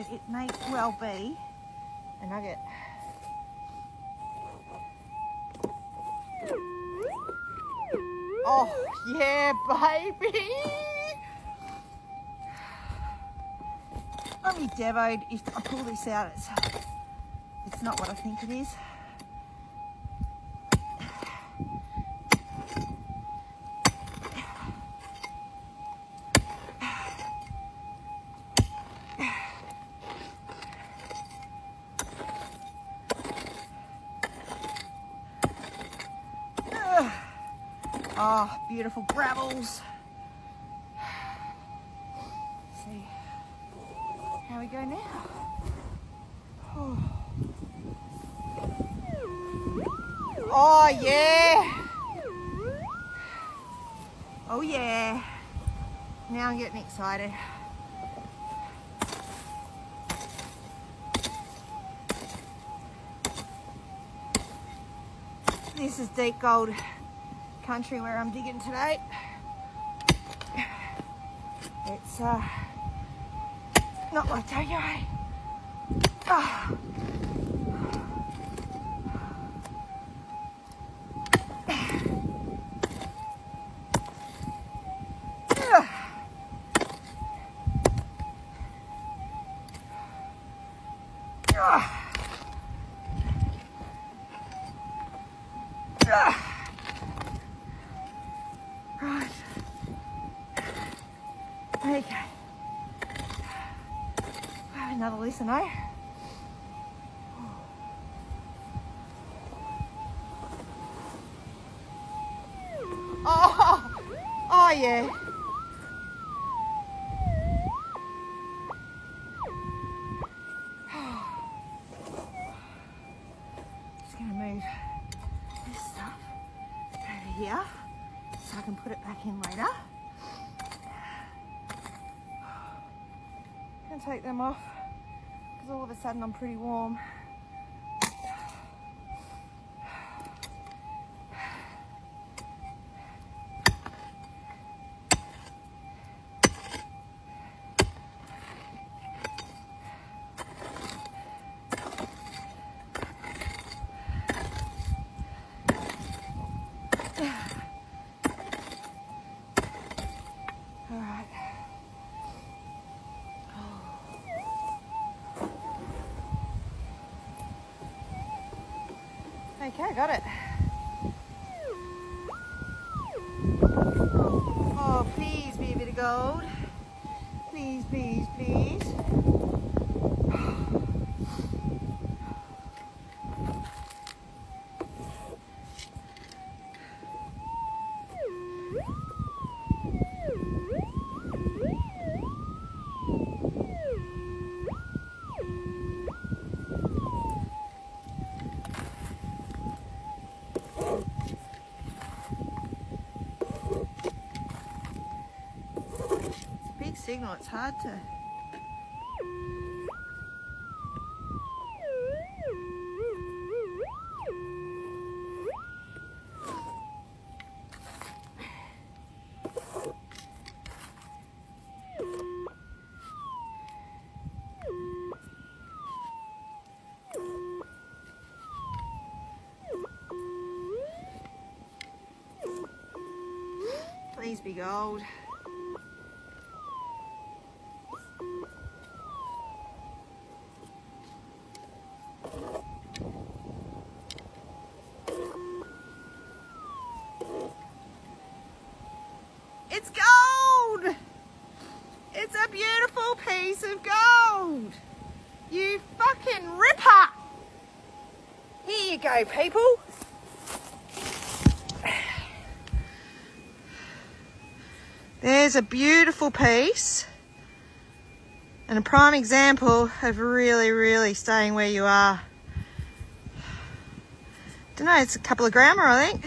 It may well be a nugget. Oh, yeah, baby! I'm devoed. If I pull this out, it's not what I think it is. Oh, beautiful gravels. Let's see how we go now. Oh yeah. Oh yeah. Now I'm getting excited. This is deep gold country where I'm digging today. It's not like Tokyo. Oh. Right. Okay. Another listen, eh? Oh, oh yeah. Just gonna move this stuff over here so I can put it back in later. Gonna take them off because all of a sudden I'm pretty warm. Okay, got it. Oh, please be a bit of gold. Please, please, please. Big signal, it's hard to. Please be gold. It's gold! It's a beautiful piece of gold! You fucking ripper! Here you go, people. There's a beautiful piece and a prime example of really, really staying where you are. Don't know, it's a couple of grams, I think.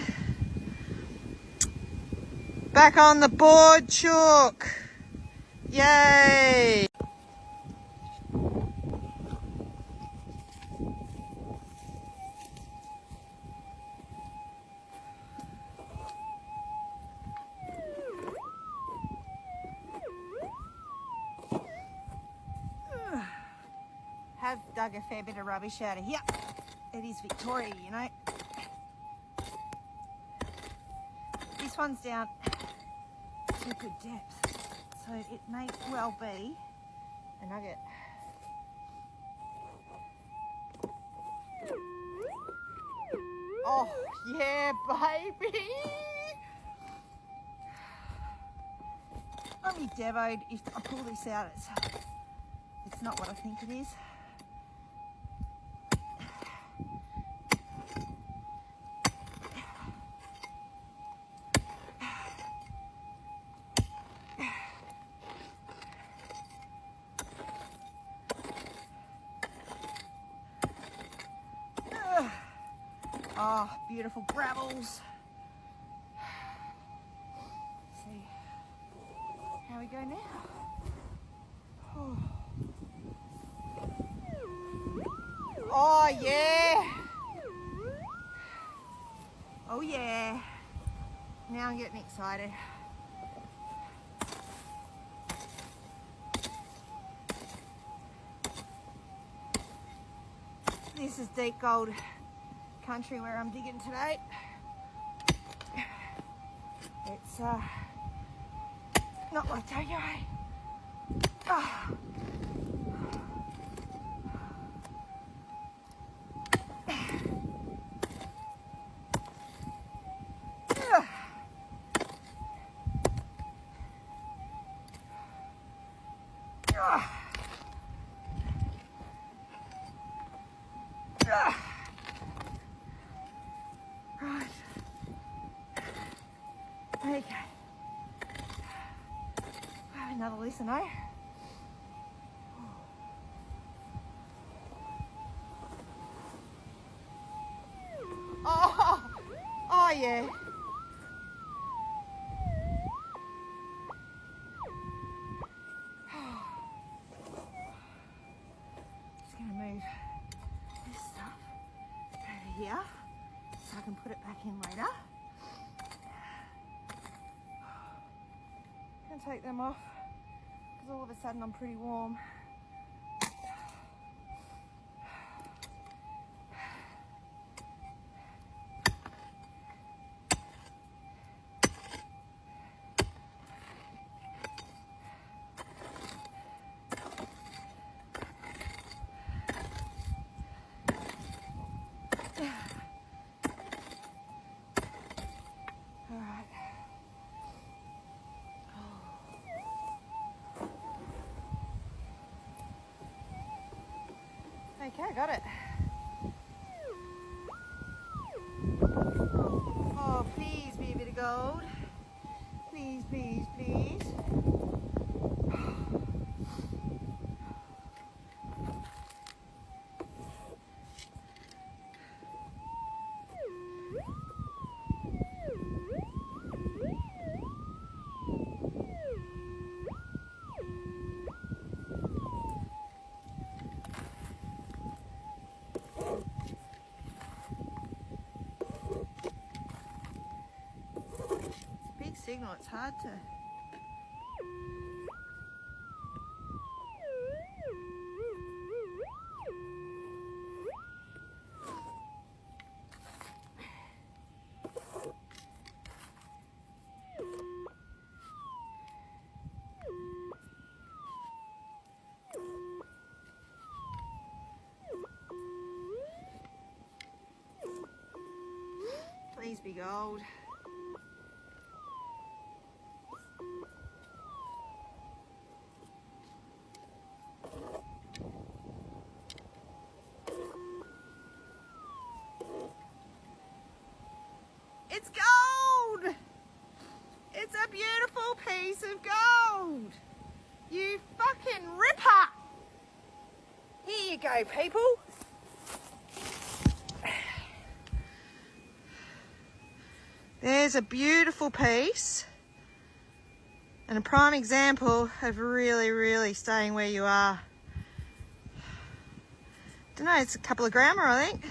Back on the board, Chook. Yay! have dug a fair bit of rubbish out of here. It is Victoria, you know. This one's down to a good depth, so it may well be a nugget. Oh, yeah, baby! I'm devoed. If I pull this out, it's not what I think it is. Oh, beautiful gravels. Let's see how we go now. Oh yeah. Oh yeah. Now I'm getting excited. This is deep gold country where I'm digging today. It's not like Tokyo. Oh. Right. Okay. Another listen, eh? Oh, oh yeah. Just gonna move this stuff over here so I can put it back in later. I'm gonna take them off because all of a sudden I'm pretty warm. Okay, got it. Oh, please be a bit of gold. Please, please, please. Signal, it's hard to. Please be gold. It's gold! It's a beautiful piece of gold! You fucking ripper! Here you go, people. There's a beautiful piece and a prime example of really, really staying where you are. Don't know, it's a couple of grams, I think.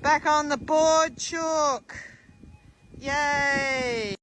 Back on the board, Chook. Yay!